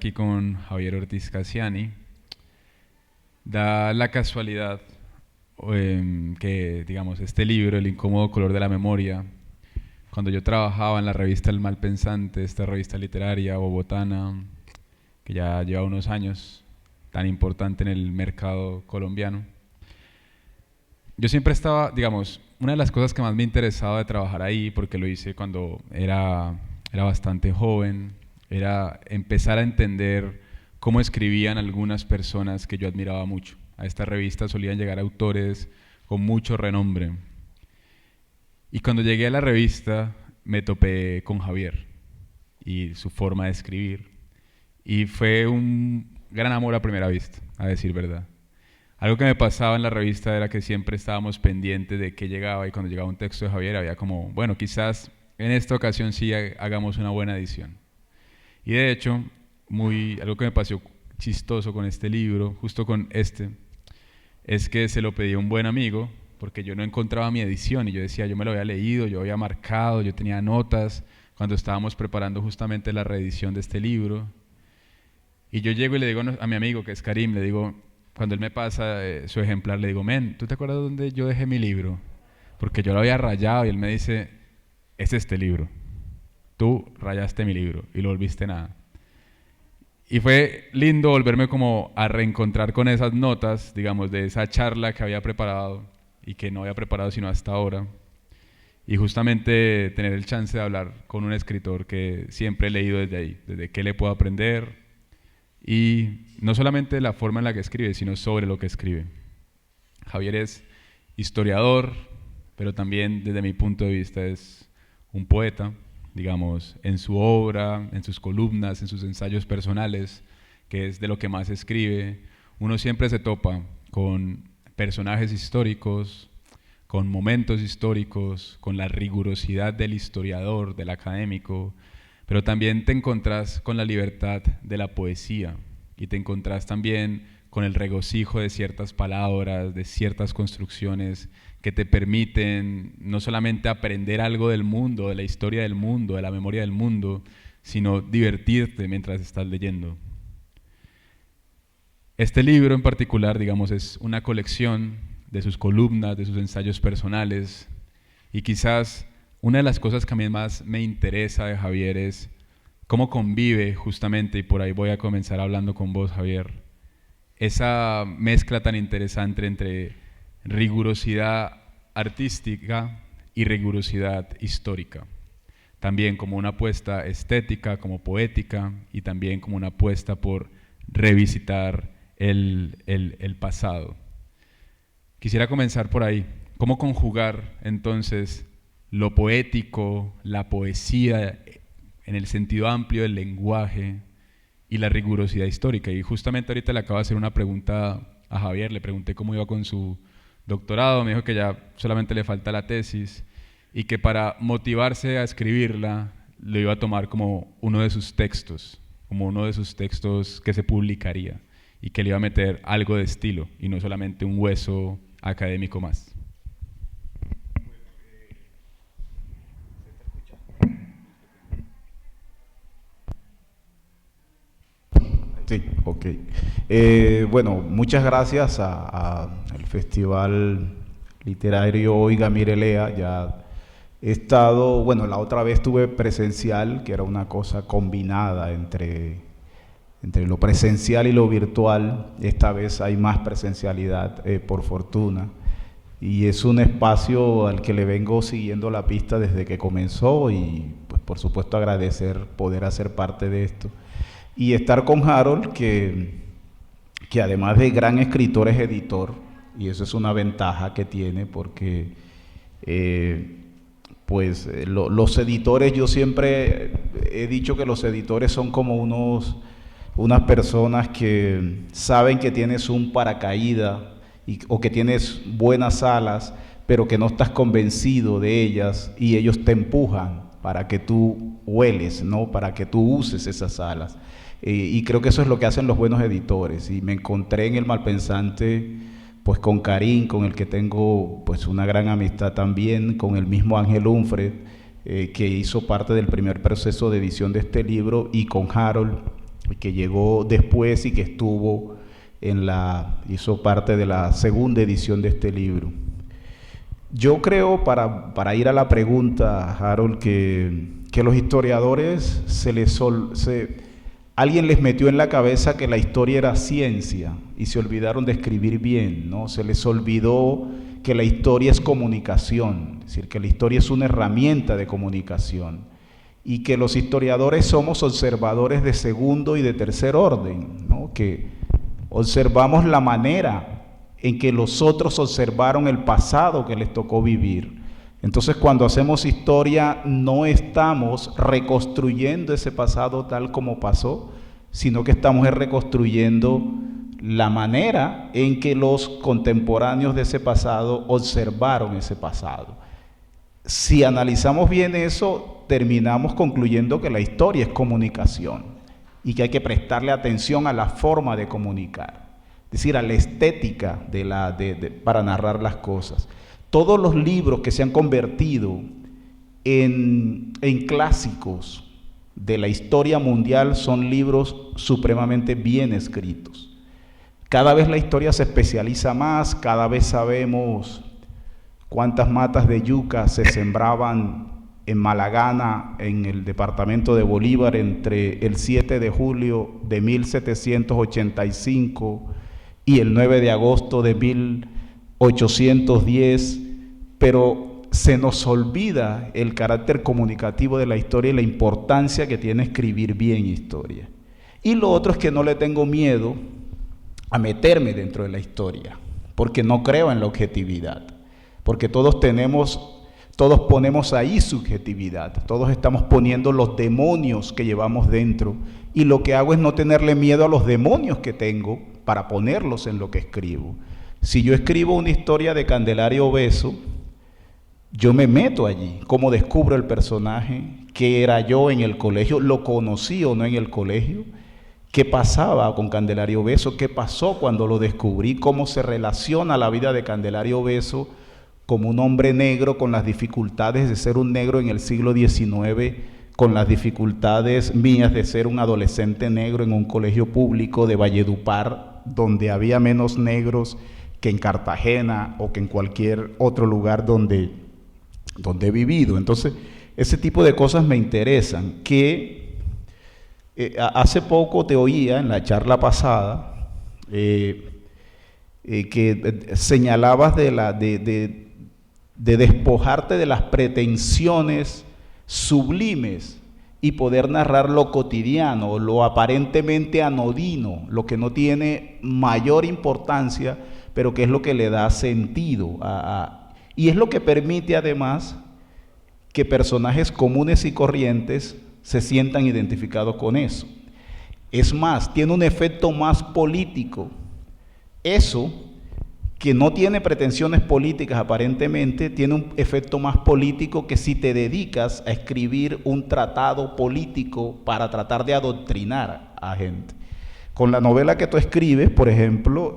aquí con Javier Ortiz Cassiani. Da la casualidad que, digamos, este libro, El incómodo color de la memoria, cuando yo trabajaba en la revista El Malpensante, esta revista literaria bogotana, que ya lleva unos años, tan importante en el mercado colombiano, yo siempre estaba, digamos, una de las cosas que más me interesaba de trabajar ahí, porque lo hice cuando era bastante joven, era empezar a entender cómo escribían algunas personas que yo admiraba mucho. A esta revista solían llegar autores con mucho renombre. Y cuando llegué a la revista me topé con Javier y su forma de escribir. Y fue un gran amor a primera vista, a decir verdad. Algo que me pasaba en la revista era que siempre estábamos pendientes de qué llegaba, y cuando llegaba un texto de Javier había como, bueno, quizás en esta ocasión sí hagamos una buena edición. Y de hecho, algo que me pareció chistoso con este libro, justo con este, es que se lo pedí a un buen amigo, porque yo no encontraba mi edición, y yo decía, yo me lo había leído, yo había marcado, yo tenía notas, cuando estábamos preparando justamente la reedición de este libro. Y yo llego y le digo a mi amigo, que es Karim, le digo, cuando él me pasa su ejemplar, le digo, men, ¿tú te acuerdas dónde yo dejé mi libro? Porque yo lo había rayado, y él me dice, es este libro. Tú rayaste mi libro y lo volviste nada. Y fue lindo volverme como a reencontrar con esas notas, digamos, de esa charla que había preparado y que no había preparado sino hasta ahora. Y justamente tener el chance de hablar con un escritor que siempre he leído desde ahí, desde qué le puedo aprender, y no solamente la forma en la que escribe, sino sobre lo que escribe. Javier es historiador, pero también desde mi punto de vista es un poeta, digamos, en su obra, en sus columnas, en sus ensayos personales, que es de lo que más escribe. Uno siempre se topa con personajes históricos, con momentos históricos, con la rigurosidad del historiador, del académico, pero también te encontrás con la libertad de la poesía, y te encontrás también con el regocijo de ciertas palabras, de ciertas construcciones que te permiten no solamente aprender algo del mundo, de la historia del mundo, de la memoria del mundo, sino divertirte mientras estás leyendo. Este libro en particular, digamos, es una colección de sus columnas, de sus ensayos personales, y quizás una de las cosas que a mí más me interesa de Javier es cómo convive justamente, y por ahí voy a comenzar hablando con vos, Javier, esa mezcla tan interesante entre rigurosidad artística y rigurosidad histórica. También como una apuesta estética, como poética, y también como una apuesta por revisitar el pasado. Quisiera comenzar por ahí. ¿Cómo conjugar entonces lo poético, la poesía en el sentido amplio del lenguaje, y la rigurosidad histórica? Y justamente ahorita le acabo de hacer una pregunta a Javier, le pregunté cómo iba con su doctorado, me dijo que ya solamente le falta la tesis, y que para motivarse a escribirla lo iba a tomar como uno de sus textos, que se publicaría, y que le iba a meter algo de estilo y no solamente un hueso académico más. Sí, ok. Bueno, muchas gracias al Festival Literario Oiga Mire Lea. Ya he estado, bueno, la otra vez estuve presencial, que era una cosa combinada entre lo presencial y lo virtual. Esta vez hay más presencialidad, por fortuna. Y es un espacio al que le vengo siguiendo la pista desde que comenzó, y pues por supuesto agradecer poder hacer parte de esto. Y estar con Harold, que además de gran escritor es editor, y eso es una ventaja que tiene, porque los editores, yo siempre he dicho que los editores son como unas personas que saben que tienes un paracaídas o que tienes buenas alas, pero que no estás convencido de ellas, y ellos te empujan para que tú hueles, ¿no? Para que tú uses esas alas. Y creo que eso es lo que hacen los buenos editores. Y me encontré en El Malpensante pues con Karim, con el que tengo pues una gran amistad también, con el mismo Ángel Unfred, que hizo parte del primer proceso de edición de este libro, y con Harold, que llegó después y que hizo parte de la segunda edición de este libro. Yo creo, para ir a la pregunta, Harold, que los historiadores alguien les metió en la cabeza que la historia era ciencia y se olvidaron de escribir bien, ¿no? Se les olvidó que la historia es comunicación, es decir, que la historia es una herramienta de comunicación y que los historiadores somos observadores de segundo y de tercer orden, ¿no? Que observamos la manera en que los otros observaron el pasado que les tocó vivir. Entonces, cuando hacemos historia, no estamos reconstruyendo ese pasado tal como pasó, sino que estamos reconstruyendo la manera en que los contemporáneos de ese pasado observaron ese pasado. Si analizamos bien eso, terminamos concluyendo que la historia es comunicación y que hay que prestarle atención a la forma de comunicar. Es decir, a la estética para narrar las cosas. Todos los libros que se han convertido en clásicos de la historia mundial son libros supremamente bien escritos. Cada vez la historia se especializa más, cada vez sabemos cuántas matas de yuca se sembraban en Malagana, en el departamento de Bolívar, entre el 7 de julio de 1785 y el 9 de agosto de 1810, pero se nos olvida el carácter comunicativo de la historia y la importancia que tiene escribir bien historia. Y lo otro es que no le tengo miedo a meterme dentro de la historia, porque no creo en la objetividad, porque todos ponemos ahí subjetividad, todos estamos poniendo los demonios que llevamos dentro, y lo que hago es no tenerle miedo a los demonios que tengo para ponerlos en lo que escribo. Si yo escribo una historia de Candelario Obeso, yo me meto allí, cómo descubro el personaje, qué era yo en el colegio, lo conocí o no en el colegio, qué pasaba con Candelario Obeso, qué pasó cuando lo descubrí, cómo se relaciona la vida de Candelario Obeso como un hombre negro con las dificultades de ser un negro en el siglo XIX, con las dificultades mías de ser un adolescente negro en un colegio público de Valledupar, donde había menos negros que en Cartagena o que en cualquier otro lugar donde he vivido. Entonces, ese tipo de cosas me interesan. Hace poco te oía en la charla pasada que señalabas de despojarte de las pretensiones sublimes y poder narrar lo cotidiano, lo aparentemente anodino, lo que no tiene mayor importancia, pero que es lo que le da sentido y es lo que permite además que personajes comunes y corrientes se sientan identificados con eso. Es más, tiene un efecto más político. Eso, que no tiene pretensiones políticas aparentemente, tiene un efecto más político que si te dedicas a escribir un tratado político para tratar de adoctrinar a gente. Con la novela que tú escribes, por ejemplo,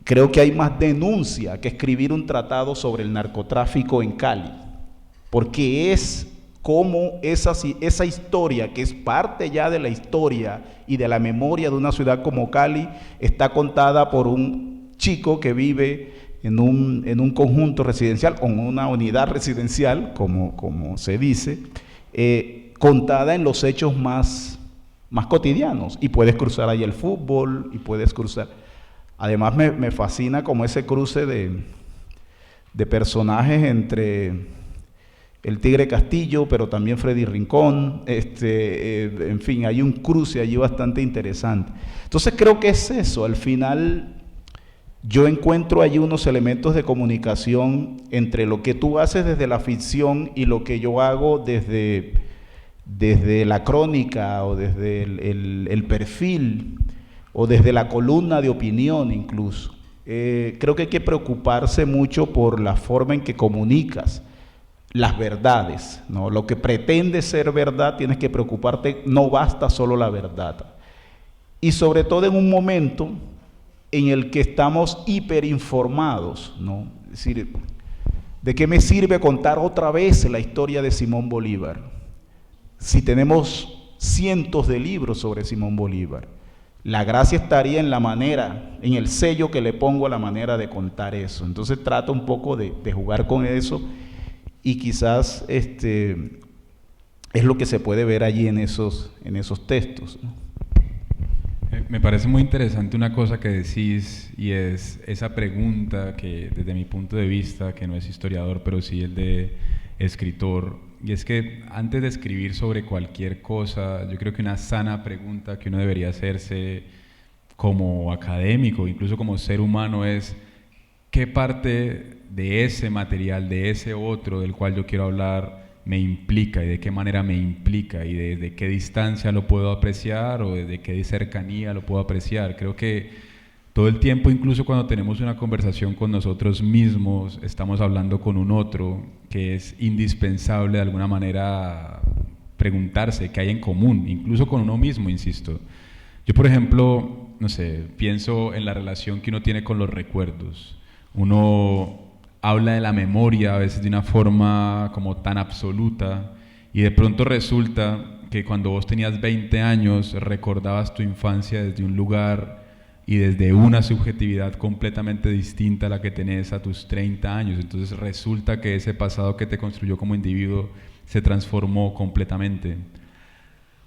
creo que hay más denuncia que escribir un tratado sobre el narcotráfico en Cali, porque es como esa historia, que es parte ya de la historia y de la memoria de una ciudad como Cali, está contada por un chico que vive en un conjunto residencial, o en una unidad residencial, como se dice, contada en los hechos más cotidianos, y puedes cruzar ahí el fútbol, y puedes cruzar. Además me fascina como ese cruce de personajes entre el Tigre Castillo, pero también Freddy Rincón, en fin, hay un cruce allí bastante interesante. Entonces creo que es eso, al final yo encuentro allí unos elementos de comunicación entre lo que tú haces desde la ficción y lo que yo hago desde la crónica o desde el perfil o desde la columna de opinión incluso. Creo que hay que preocuparse mucho por la forma en que comunicas las verdades, ¿no? Lo que pretende ser verdad, tienes que preocuparte, no basta solo la verdad. Y sobre todo en un momento en el que estamos hiperinformados, ¿no? Es decir, ¿de qué me sirve contar otra vez la historia de Simón Bolívar si tenemos cientos de libros sobre Simón Bolívar. La gracia estaría en la manera, en el sello que le pongo a la manera de contar eso. Entonces trato un poco de jugar con eso y quizás es lo que se puede ver allí en esos textos, ¿no? Me parece muy interesante una cosa que decís, y es esa pregunta que desde mi punto de vista, que no es historiador, pero sí el de escritor, y es que antes de escribir sobre cualquier cosa, yo creo que una sana pregunta que uno debería hacerse como académico, incluso como ser humano, es ¿qué parte de ese material, de ese otro del cual yo quiero hablar, me implica y de qué manera me implica y desde qué distancia lo puedo apreciar o desde qué cercanía lo puedo apreciar? Creo que todo el tiempo, incluso cuando tenemos una conversación con nosotros mismos, estamos hablando con un otro, que es indispensable de alguna manera preguntarse qué hay en común, incluso con uno mismo, insisto. Yo, por ejemplo, no sé, pienso en la relación que uno tiene con los recuerdos. Uno habla de la memoria a veces de una forma como tan absoluta y de pronto resulta que cuando vos tenías 20 años recordabas tu infancia desde un lugar y desde una subjetividad completamente distinta a la que tenés a tus 30 años. Entonces resulta que ese pasado que te construyó como individuo se transformó completamente.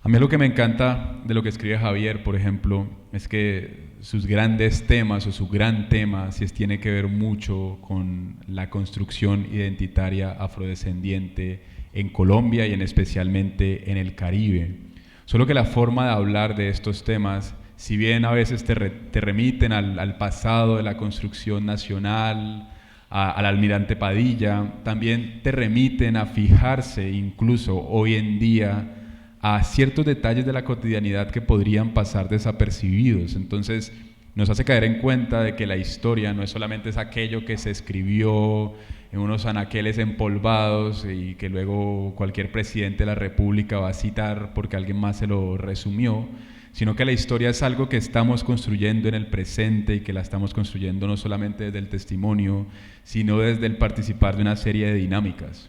A mí lo que me encanta de lo que escribe Javier, por ejemplo, es que sus grandes temas o su gran tema sí tiene que ver mucho con la construcción identitaria afrodescendiente en Colombia y especialmente en el Caribe. Solo que la forma de hablar de estos temas, si bien a veces te remiten al pasado de la construcción nacional, al almirante Padilla, también te remiten a fijarse incluso hoy en día a ciertos detalles de la cotidianidad que podrían pasar desapercibidos. Entonces nos hace caer en cuenta de que la historia no es solamente es aquello que se escribió en unos anaqueles empolvados y que luego cualquier presidente de la República va a citar porque alguien más se lo resumió, sino que la historia es algo que estamos construyendo en el presente y que la estamos construyendo no solamente desde el testimonio, sino desde el participar de una serie de dinámicas.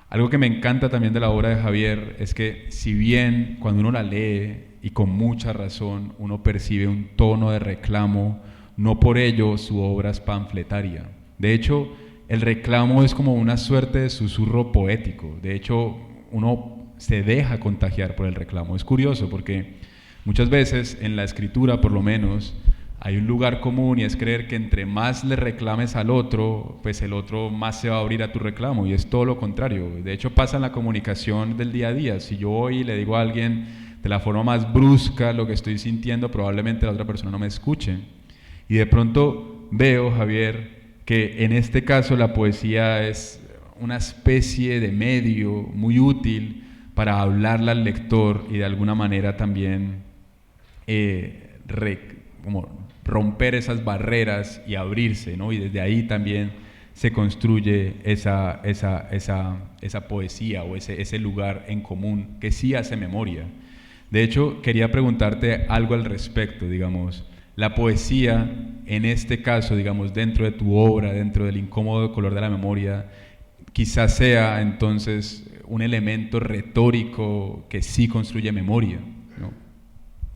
Algo que me encanta también de la obra de Javier es que si bien cuando uno la lee y con mucha razón uno percibe un tono de reclamo, no por ello su obra es panfletaria. De hecho, el reclamo es como una suerte de susurro poético. De hecho, uno se deja contagiar por el reclamo. Es curioso porque muchas veces en la escritura, por lo menos, hay un lugar común y es creer que entre más le reclames al otro, pues el otro más se va a abrir a tu reclamo, y es todo lo contrario. De hecho pasa en la comunicación del día a día. Si yo voy y le digo a alguien de la forma más brusca lo que estoy sintiendo, probablemente la otra persona no me escuche. Y de pronto veo, Javier, que en este caso la poesía es una especie de medio muy útil para hablarle al lector y de alguna manera también como romper esas barreras y abrirse, ¿no? Y desde ahí también se construye esa poesía o ese lugar en común que sí hace memoria. De hecho, quería preguntarte algo al respecto, digamos. La poesía, en este caso, digamos, dentro de tu obra, dentro del incómodo color de la memoria, quizás sea entonces un elemento retórico que sí construye memoria, ¿no?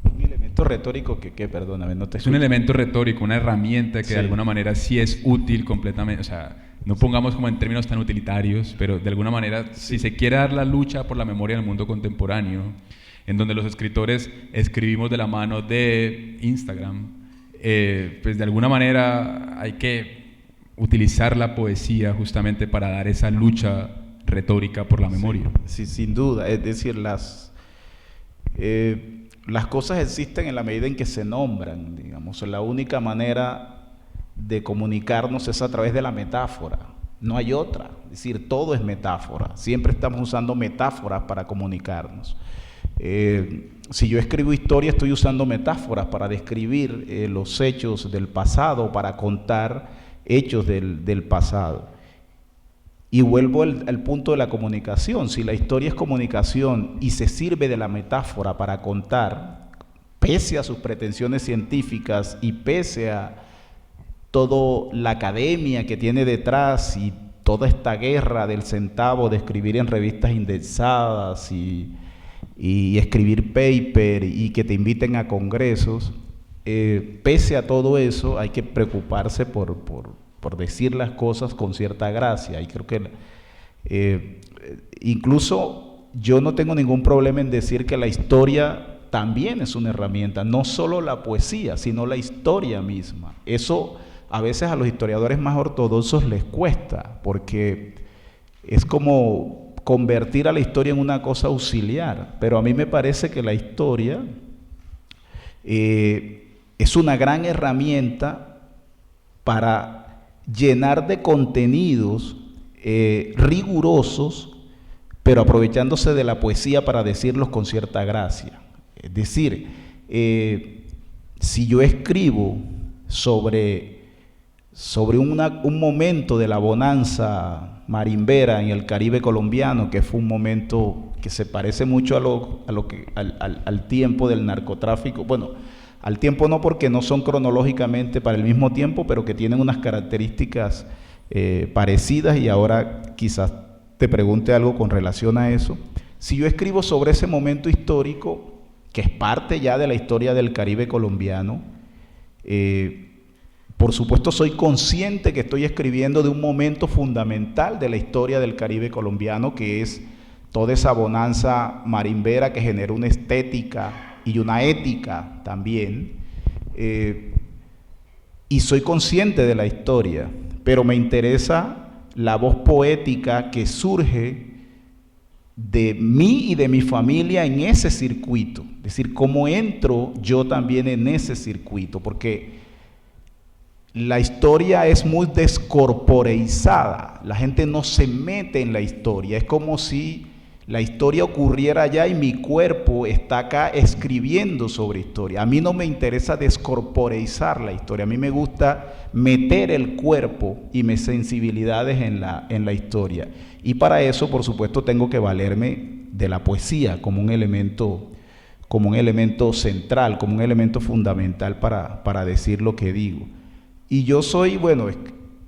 Un elemento retórico que perdóname, no te escucho. Es un elemento retórico, una herramienta que sí, de alguna manera sí es útil completamente, o sea, no pongamos como en términos tan utilitarios, pero de alguna manera, sí, si se quiere dar la lucha por la memoria en el mundo contemporáneo, en donde los escritores escribimos de la mano de Instagram, pues de alguna manera hay que utilizar la poesía justamente para dar esa lucha retórica por la memoria. Sí, sin duda, es decir, las cosas existen en la medida en que se nombran, digamos. La única manera de comunicarnos es a través de la metáfora, no hay otra. Es decir, todo es metáfora, siempre estamos usando metáforas para comunicarnos. Si yo escribo historia, estoy usando metáforas para describir los hechos del pasado, para contar hechos del pasado. Y vuelvo al punto de la comunicación. Si la historia es comunicación y se sirve de la metáfora para contar, pese a sus pretensiones científicas y pese a toda la academia que tiene detrás y toda esta guerra del centavo de escribir en revistas indexadas y y escribir paper y que te inviten a congresos. Pese a todo eso, hay que preocuparse por decir las cosas con cierta gracia. Y creo que incluso yo no tengo ningún problema en decir que la historia también es una herramienta, no solo la poesía, sino la historia misma. Eso a veces a los historiadores más ortodoxos les cuesta, porque es como convertir a la historia en una cosa auxiliar, pero a mí me parece que la historia es una gran herramienta para llenar de contenidos rigurosos, pero aprovechándose de la poesía para decirlos con cierta gracia. Es decir, si yo escribo sobre un momento de la bonanza marimbera en el Caribe colombiano, que fue un momento que se parece mucho al tiempo del narcotráfico, bueno, al tiempo no, porque no son cronológicamente para el mismo tiempo, pero que tienen unas características parecidas, y ahora quizás te pregunte algo con relación a eso. Si yo escribo sobre ese momento histórico, que es parte ya de la historia del Caribe colombiano, por supuesto soy consciente que estoy escribiendo de un momento fundamental de la historia del Caribe colombiano, que es toda esa bonanza marimbera que generó una estética y una ética también, y soy consciente de la historia, pero me interesa la voz poética que surge de mí y de mi familia en ese circuito, es decir, cómo entro yo también en ese circuito, porque la historia es muy descorporeizada, la gente no se mete en la historia, es como si la historia ocurriera allá y mi cuerpo está acá escribiendo sobre historia. A mí no me interesa descorporeizar la historia, a mí me gusta meter el cuerpo y mis sensibilidades en la historia. Y para eso, por supuesto, tengo que valerme de la poesía como un elemento central, como un elemento fundamental para decir lo que digo. Y yo soy, bueno,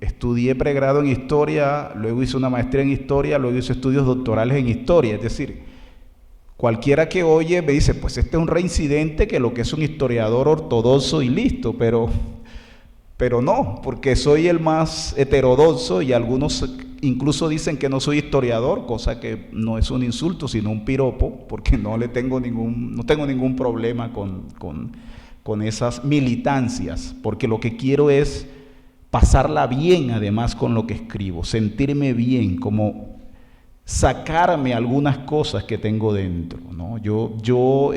estudié pregrado en historia, luego hice una maestría en historia, luego hice estudios doctorales en historia. Es decir, cualquiera que oye me dice, pues este es un reincidente que lo que es un historiador ortodoxo y listo, pero no, porque soy el más heterodoxo, y algunos incluso dicen que no soy historiador, cosa que no es un insulto, sino un piropo, porque no tengo ningún problema con esas militancias, porque lo que quiero es pasarla bien además con lo que escribo, sentirme bien, como sacarme algunas cosas que tengo dentro, ¿no? Yo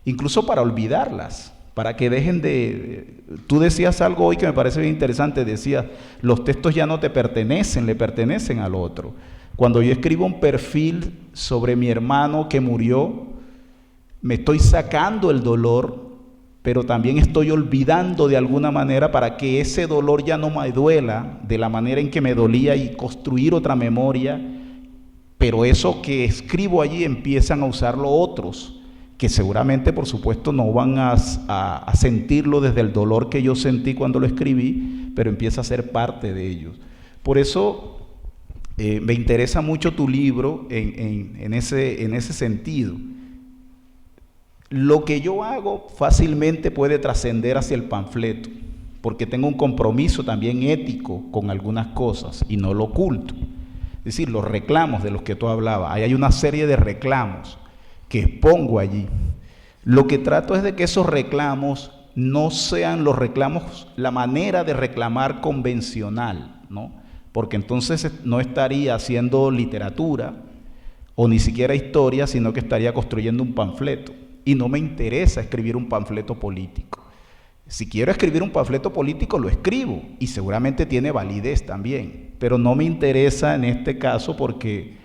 incluso para olvidarlas, para que dejen de... Tú decías algo hoy que me parece bien interesante, decías, los textos ya no te pertenecen, le pertenecen al otro. Cuando yo escribo un perfil sobre mi hermano que murió, me estoy sacando el dolor, pero también estoy olvidando de alguna manera para que ese dolor ya no me duela de la manera en que me dolía, y construir otra memoria. Pero eso que escribo allí empiezan a usarlo otros, que seguramente, por supuesto, no van a sentirlo desde el dolor que yo sentí cuando lo escribí, pero empieza a ser parte de ellos. Por eso me interesa mucho tu libro en ese sentido. Lo que yo hago fácilmente puede trascender hacia el panfleto, porque tengo un compromiso también ético con algunas cosas y no lo oculto. Es decir, los reclamos de los que tú hablabas, ahí hay una serie de reclamos que expongo allí. Lo que trato es de que esos reclamos no sean los reclamos, la manera de reclamar convencional, ¿no? Porque entonces no estaría haciendo literatura o ni siquiera historia, sino que estaría construyendo un panfleto. Y no me interesa escribir un panfleto político. Si quiero escribir un panfleto político, lo escribo, y seguramente tiene validez también, pero no me interesa en este caso, porque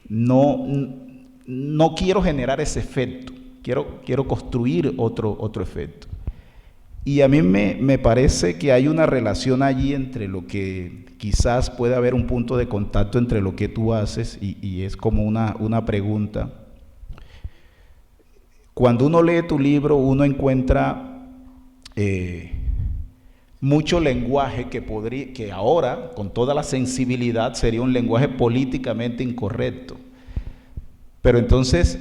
no quiero generar ese efecto, quiero construir otro efecto. Y a mí me parece que hay una relación allí entre lo que quizás puede haber un punto de contacto entre lo que tú haces, y es como una pregunta. Cuando uno lee tu libro, uno encuentra mucho lenguaje que ahora, con toda la sensibilidad, sería un lenguaje políticamente incorrecto. Pero entonces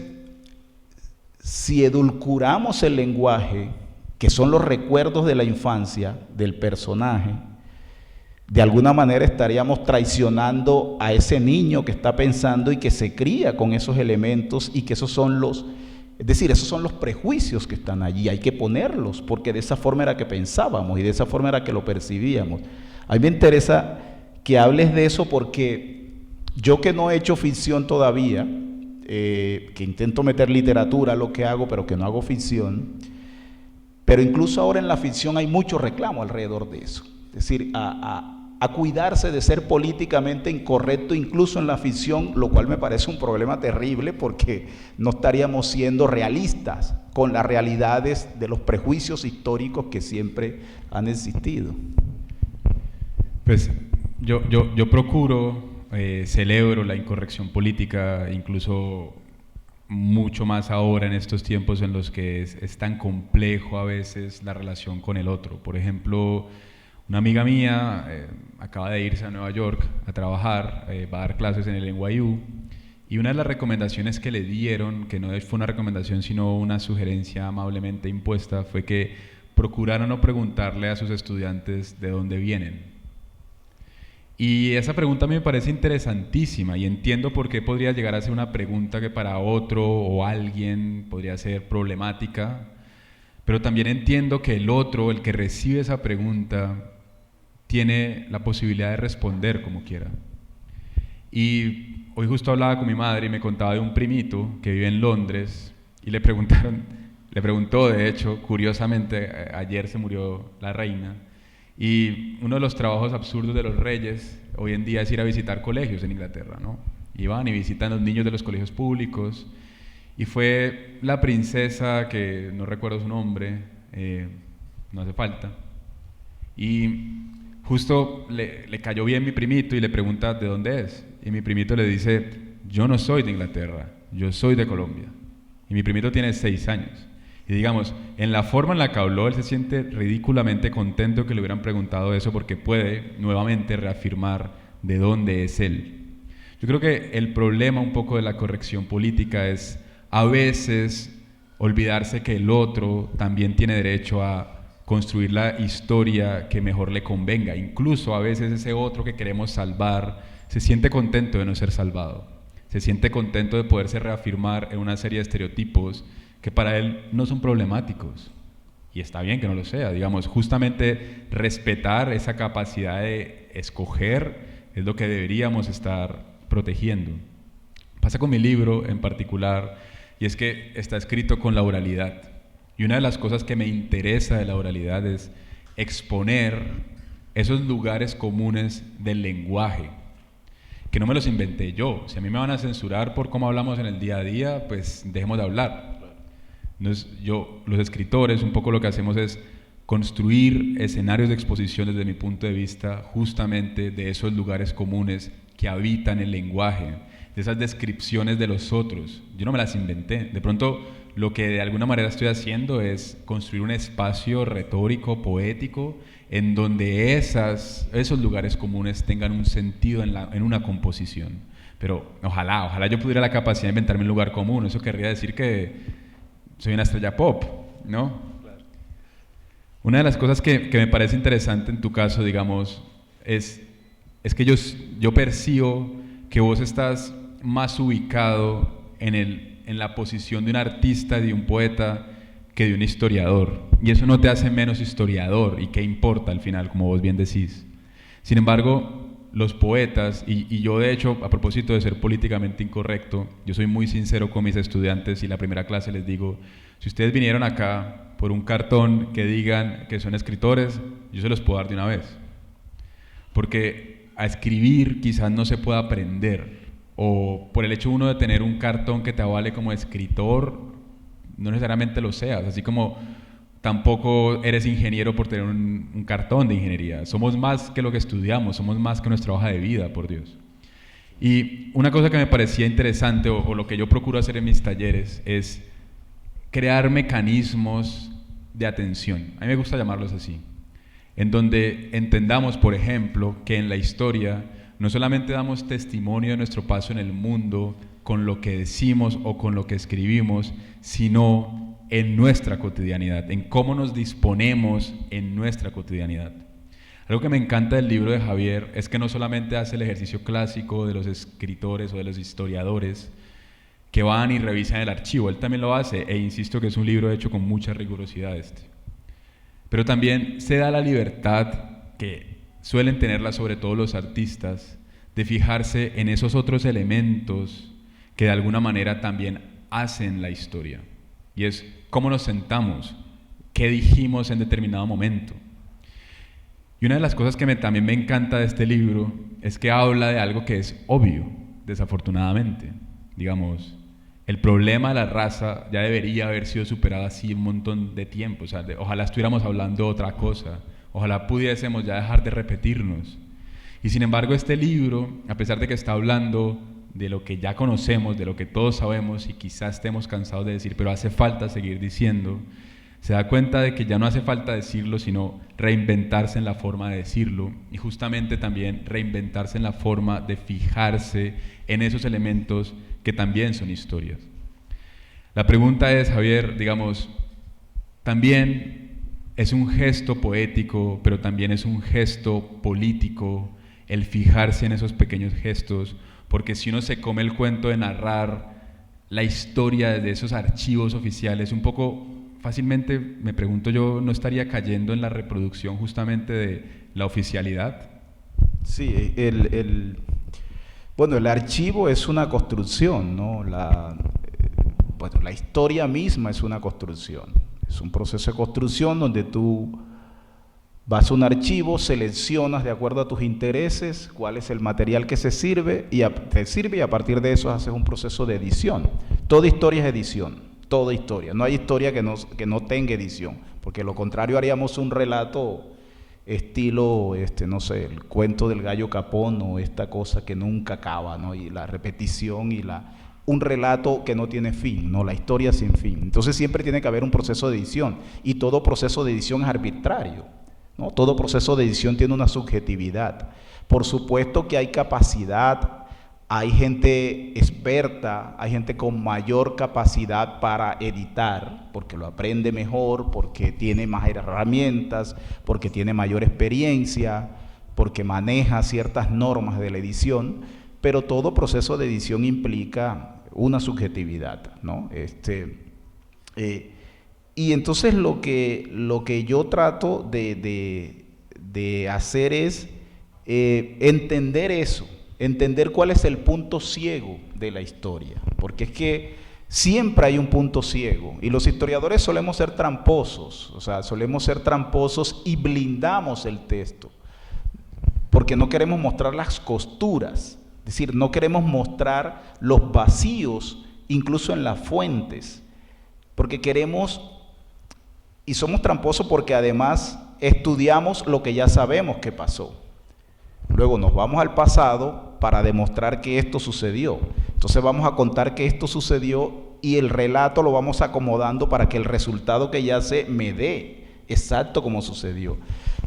si edulcoramos el lenguaje, que son los recuerdos de la infancia del personaje, de alguna manera estaríamos traicionando a ese niño que está pensando y que se cría con esos elementos, y que esos son los prejuicios que están allí. Hay que ponerlos, porque de esa forma era que pensábamos y de esa forma era que lo percibíamos. A mí me interesa que hables de eso, porque yo, que no he hecho ficción todavía, que intento meter literatura a lo que hago, pero que no hago ficción, pero incluso ahora en la ficción hay mucho reclamo alrededor de eso. Es decir, a cuidarse de ser políticamente incorrecto incluso en la ficción, lo cual me parece un problema terrible, porque no estaríamos siendo realistas con las realidades de los prejuicios históricos que siempre han existido. Pues yo procuro, celebro la incorrección política, incluso mucho más ahora en estos tiempos en los que es tan complejo a veces la relación con el otro. Por ejemplo, una amiga mía acaba de irse a Nueva York a trabajar, va a dar clases en el NYU, y una de las recomendaciones que le dieron, que no fue una recomendación sino una sugerencia amablemente impuesta, fue que procuraran no preguntarle a sus estudiantes de dónde vienen. Y esa pregunta a mí me parece interesantísima, y entiendo por qué podría llegar a ser una pregunta que para otro o alguien podría ser problemática, pero también entiendo que el otro, el que recibe esa pregunta, tiene la posibilidad de responder como quiera. Y hoy justo hablaba con mi madre y me contaba de un primito que vive en Londres, y le preguntó, de hecho, curiosamente, ayer se murió la reina, y uno de los trabajos absurdos de los reyes hoy en día es ir a visitar colegios en Inglaterra, ¿no? Y van y visitan a los niños de los colegios públicos, y fue la princesa, que no recuerdo su nombre, no hace falta, y justo le cayó bien mi primito y le pregunta de dónde es, y mi primito le dice: yo no soy de Inglaterra, yo soy de Colombia. Y mi primito tiene 6 años. Y digamos, en la forma en la que habló, él se siente ridículamente contento que le hubieran preguntado eso, porque puede nuevamente reafirmar de dónde es él. Yo creo que el problema un poco de la corrección política es a veces olvidarse que el otro también tiene derecho a construir la historia que mejor le convenga. Incluso a veces ese otro que queremos salvar se siente contento de no ser salvado, se siente contento de poderse reafirmar en una serie de estereotipos que para él no son problemáticos, y está bien que no lo sea. Digamos, justamente respetar esa capacidad de escoger es lo que deberíamos estar protegiendo. Pasa con mi libro en particular, y es que está escrito con la oralidad, y una de las cosas que me interesa de la oralidad es exponer esos lugares comunes del lenguaje, que no me los inventé yo. Si a mí me van a censurar por cómo hablamos en el día a día, pues dejemos de hablar. Los escritores, un poco lo que hacemos es construir escenarios de exposición desde mi punto de vista, justamente de esos lugares comunes que habitan el lenguaje, de esas descripciones de los otros. Yo no me las inventé. De pronto, lo que de alguna manera estoy haciendo es construir un espacio retórico, poético, en donde esos lugares comunes tengan un sentido en una composición. Pero ojalá yo pudiera la capacidad de inventarme un lugar común. Eso querría decir que soy una estrella pop, ¿no? Claro. Una de las cosas que me parece interesante en tu caso, digamos, es que yo percibo que vos estás más ubicado en la posición de un artista y de un poeta que de un historiador. Y eso no te hace menos historiador, y qué importa al final, como vos bien decís. Sin embargo, los poetas, y yo de hecho, a propósito de ser políticamente incorrecto, yo soy muy sincero con mis estudiantes, y la primera clase les digo: si ustedes vinieron acá por un cartón que digan que son escritores, yo se los puedo dar de una vez. Porque a escribir quizás no se pueda aprender, o por el hecho uno de tener un cartón que te avale como escritor, no necesariamente lo seas, así como tampoco eres ingeniero por tener un cartón de ingeniería. Somos más que lo que estudiamos, somos más que nuestra hoja de vida, por Dios. Y una cosa que me parecía interesante, o lo que yo procuro hacer en mis talleres, es crear mecanismos de atención. A mí me gusta llamarlos así, en donde entendamos, por ejemplo, que en la historia no solamente damos testimonio de nuestro paso en el mundo con lo que decimos o con lo que escribimos, sino en nuestra cotidianidad, en cómo nos disponemos en nuestra cotidianidad. Algo que me encanta del libro de Javier es que no solamente hace el ejercicio clásico de los escritores o de los historiadores que van y revisan el archivo, él también lo hace, e insisto que es un libro hecho con mucha rigurosidad pero también se da la libertad que suelen tenerla sobre todo los artistas de fijarse en esos otros elementos que de alguna manera también hacen la historia, y es cómo nos sentamos, qué dijimos en determinado momento. Y una de las cosas que también me encanta de este libro es que habla de algo que es obvio, desafortunadamente. Digamos, el problema de la raza ya debería haber sido superado así un montón de tiempo. O sea, ojalá estuviéramos hablando de otra cosa, ojalá pudiésemos ya dejar de repetirnos. Y sin embargo este libro, a pesar de que está hablando de lo que ya conocemos, de lo que todos sabemos y quizás estemos cansados de decir, pero hace falta seguir diciendo, se da cuenta de que ya no hace falta decirlo, sino reinventarse en la forma de decirlo, y justamente también reinventarse en la forma de fijarse en esos elementos que también son historias. La pregunta es, Javier, digamos, también es un gesto poético, pero también es un gesto político el fijarse en esos pequeños gestos, porque si uno se come el cuento de narrar la historia desde esos archivos oficiales, un poco fácilmente, me pregunto yo, ¿no estaría cayendo en la reproducción justamente de la oficialidad? Sí, bueno, el archivo es una construcción, ¿no? Bueno, la historia misma es una construcción, es un proceso de construcción donde tú vas a un archivo, seleccionas de acuerdo a tus intereses cuál es el material que te sirve y a partir de eso haces un proceso de edición. Toda historia es edición. Toda historia, no hay historia que no tenga edición, porque lo contrario haríamos un relato estilo, no sé, el cuento del gallo Capón o esta cosa que nunca acaba, ¿no? Y la repetición y un relato que no tiene fin, ¿no? La historia sin fin. Entonces siempre tiene que haber un proceso de edición, y todo proceso de edición es arbitrario, ¿no? Todo proceso de edición tiene una subjetividad. Por supuesto que hay capacidad, hay gente experta, hay gente con mayor capacidad para editar, porque lo aprende mejor, porque tiene más herramientas, porque tiene mayor experiencia, porque maneja ciertas normas de la edición, pero todo proceso de edición implica una subjetividad, ¿no? Y entonces lo que yo trato de hacer es entender eso, entender cuál es el punto ciego de la historia, porque es que siempre hay un punto ciego, y los historiadores solemos ser tramposos, o sea, solemos ser tramposos y blindamos el texto, porque no queremos mostrar las costuras, es decir, no queremos mostrar los vacíos, incluso en las fuentes, porque queremos, y somos tramposos porque además estudiamos lo que ya sabemos que pasó. Luego nos vamos al pasado para demostrar que esto sucedió. Entonces vamos a contar que esto sucedió y el relato lo vamos acomodando para que el resultado que ya sé me dé exacto como sucedió.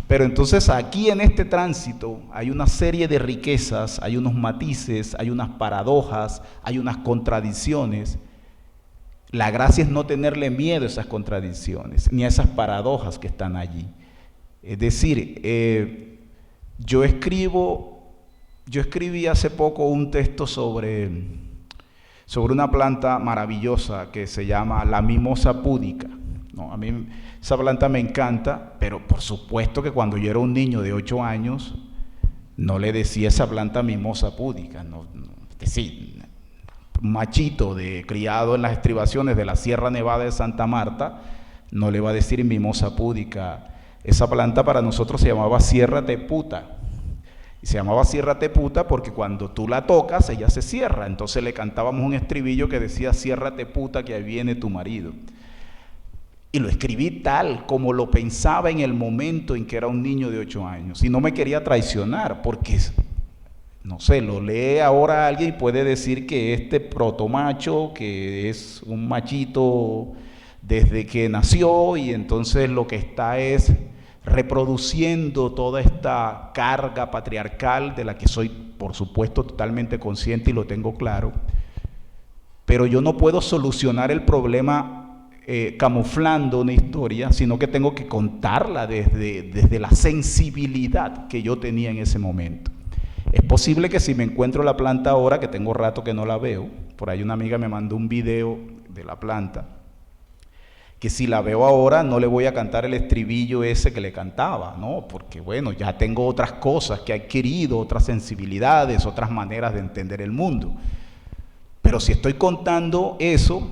Pero entonces aquí en este tránsito hay una serie de riquezas, hay unos matices, hay unas paradojas, hay unas contradicciones. La gracia es no tenerle miedo a esas contradicciones, ni a esas paradojas que están allí. Es decir, yo escribí hace poco un texto sobre una planta maravillosa que se llama la mimosa púdica, ¿no? A mí esa planta me encanta, pero por supuesto que cuando yo era un niño de 8 años, no le decía esa planta mimosa púdica, es decir, un machito criado en las estribaciones de la Sierra Nevada de Santa Marta, no le va a decir mimosa púdica. Esa planta para nosotros se llamaba Sierra Teputa, y se llamaba Sierra Teputa porque cuando tú la tocas, ella se cierra. Entonces le cantábamos un estribillo que decía: Sierra Teputa, que ahí viene tu marido. Y lo escribí tal como lo pensaba en el momento en que era un niño de 8 años. Y no me quería traicionar, porque, no sé, lo lee ahora alguien y puede decir que este protomacho, que es un machito desde que nació, y entonces lo que está es reproduciendo toda esta carga patriarcal de la que soy, por supuesto, totalmente consciente y lo tengo claro. pero yo no puedo solucionar el problema camuflando una historia, sino que tengo que contarla desde la sensibilidad que yo tenía en ese momento. Es posible que si me encuentro la planta ahora, que tengo rato que no la veo, por ahí una amiga me mandó un video de la planta, que si la veo ahora no le voy a cantar el estribillo ese que le cantaba, ¿no? Porque bueno, ya tengo otras cosas que he adquirido, otras sensibilidades, otras maneras de entender el mundo. Pero si estoy contando eso,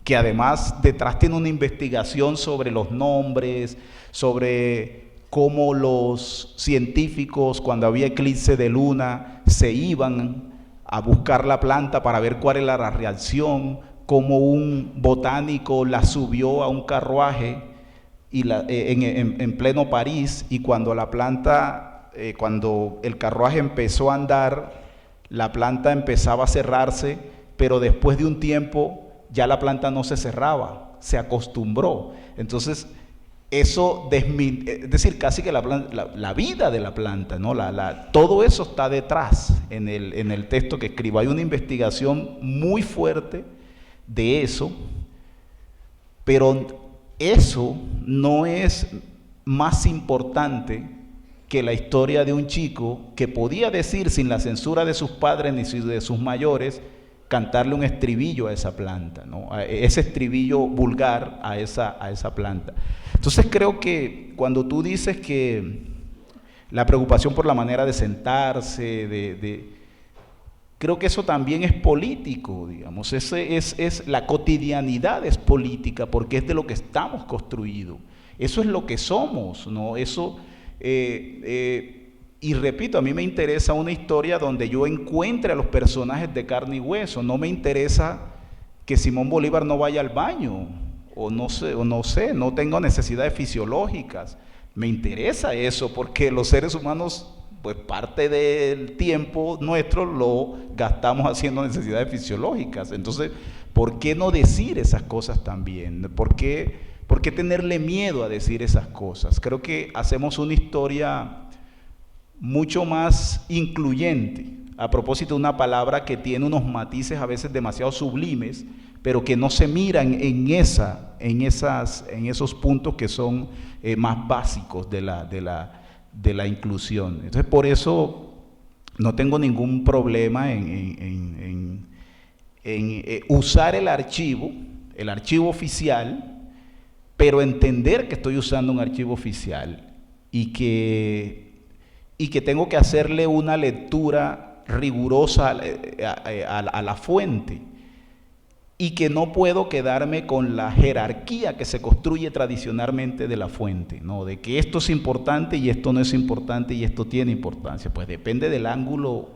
que además detrás tiene una investigación sobre los nombres, sobre cómo los científicos cuando había eclipse de luna se iban a buscar la planta para ver cuál era la reacción, cómo un botánico la subió a un carruaje y en pleno París, y cuando la planta, cuando el carruaje empezó a andar, la planta empezaba a cerrarse, pero después de un tiempo ya la planta no se cerraba, se acostumbró. Entonces, eso es decir, casi que la vida de la planta, ¿no? Todo eso está detrás en el texto que escribo. Hay una investigación muy fuerte de eso, pero eso no es más importante que la historia de un chico que podía decir, sin la censura de sus padres ni de sus mayores, cantarle un estribillo a esa planta, ¿no? A ese estribillo vulgar a esa planta. Entonces creo que cuando tú dices que la preocupación por la manera de sentarse, creo que eso también es político, digamos. La cotidianidad es política porque es de lo que estamos construidos. Eso es lo que somos, ¿no? Eso, y repito, a mí me interesa una historia donde yo encuentre a los personajes de carne y hueso. No me interesa que Simón Bolívar no vaya al baño, o no sé, no tengo necesidades fisiológicas. Me interesa eso porque los seres humanos, pues parte del tiempo nuestro lo gastamos haciendo necesidades fisiológicas. Entonces, ¿por qué no decir esas cosas también? ¿Por qué tenerle miedo a decir esas cosas? Creo que hacemos una historia mucho más incluyente, a propósito de una palabra que tiene unos matices a veces demasiado sublimes, pero que no se miran en esos puntos que son más básicos de la inclusión. Entonces, por eso no tengo ningún problema en usar el archivo oficial, pero entender que estoy usando un archivo oficial y que tengo que hacerle una lectura rigurosa a la fuente, y que no puedo quedarme con la jerarquía que se construye tradicionalmente de la fuente, ¿no? De que esto es importante y esto no es importante y esto tiene importancia. Pues depende del ángulo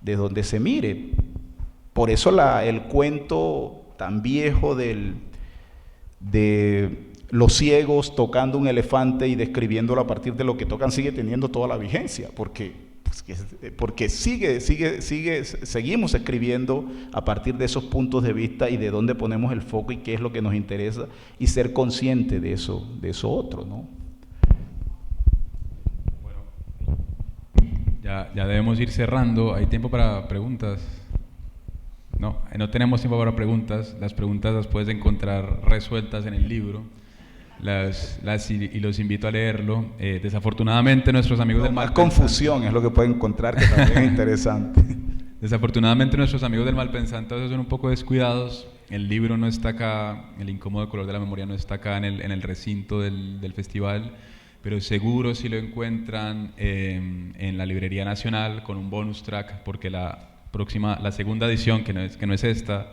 de donde se mire. Por eso el cuento tan viejo de los ciegos tocando un elefante y describiéndolo a partir de lo que tocan sigue teniendo toda la vigencia, porque seguimos escribiendo a partir de esos puntos de vista y de dónde ponemos el foco y qué es lo que nos interesa, y ser consciente de eso otro, ¿no? Bueno, ya debemos ir cerrando. ¿Hay tiempo para preguntas? No tenemos tiempo para preguntas. Las preguntas las puedes encontrar resueltas en el libro. Y los invito a leerlo. Desafortunadamente nuestros amigos del Malpensante, más confusión es lo que pueden encontrar, que también es interesante. Desafortunadamente nuestros amigos del Malpensante a veces son un poco descuidados. El libro no está acá, el incómodo color de la memoria no está acá en el recinto del festival, pero seguro si lo encuentran en la Librería Nacional con un bonus track, porque la segunda edición, que no es esta,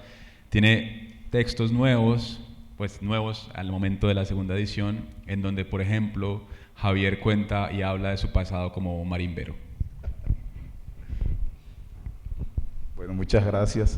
tiene textos nuevos, pues nuevos al momento de la segunda edición, en donde, por ejemplo, Javier cuenta y habla de su pasado como marimbero. Bueno, muchas gracias.